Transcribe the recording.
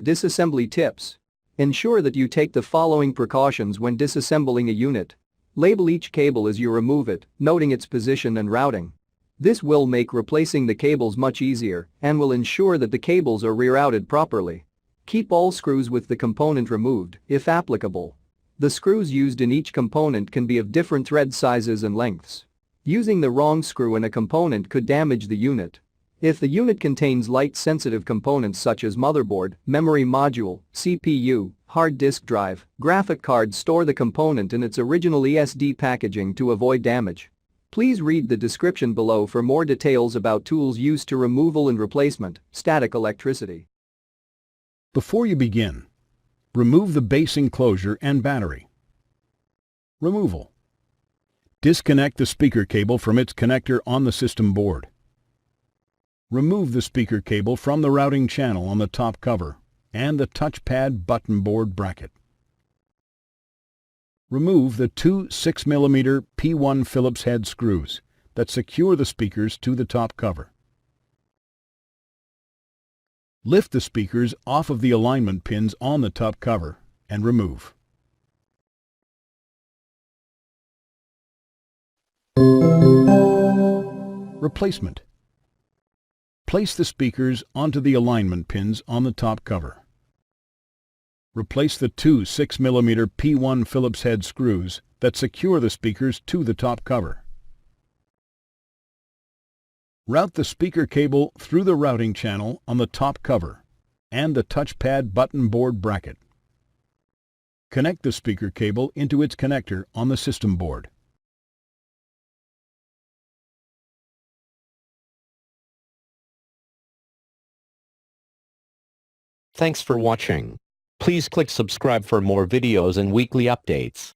Disassembly tips. Ensure that you take the following precautions when disassembling a unit. Label each cable as you remove it, noting its position and routing. This will make replacing the cables much easier and will ensure that the cables are rerouted properly. Keep all screws with the component removed, if applicable. The screws used in each component can be of different thread sizes and lengths. Using the wrong screw in a component could damage the unit. If the unit contains light-sensitive components such as motherboard, memory module, CPU, hard disk drive, graphic card, store the component in its original ESD packaging to avoid damage. Please read the description below for more details about tools used to removal and replacement, static electricity. Before you begin, remove the base enclosure and battery. Removal. Disconnect the speaker cable from its connector on the system board. Remove the speaker cable from the routing channel on the top cover and the touchpad button board bracket. Remove the two 6mm P1 Phillips head screws that secure the speakers to the top cover. Lift the speakers off of the alignment pins on the top cover and remove. Replacement. Place the speakers onto the alignment pins on the top cover. Replace the two 6mm P1 Phillips head screws that secure the speakers to the top cover. Route the speaker cable through the routing channel on the top cover and the touchpad button board bracket. Connect the speaker cable into its connector on the system board. Thanks for watching. Please click subscribe for more videos and weekly updates.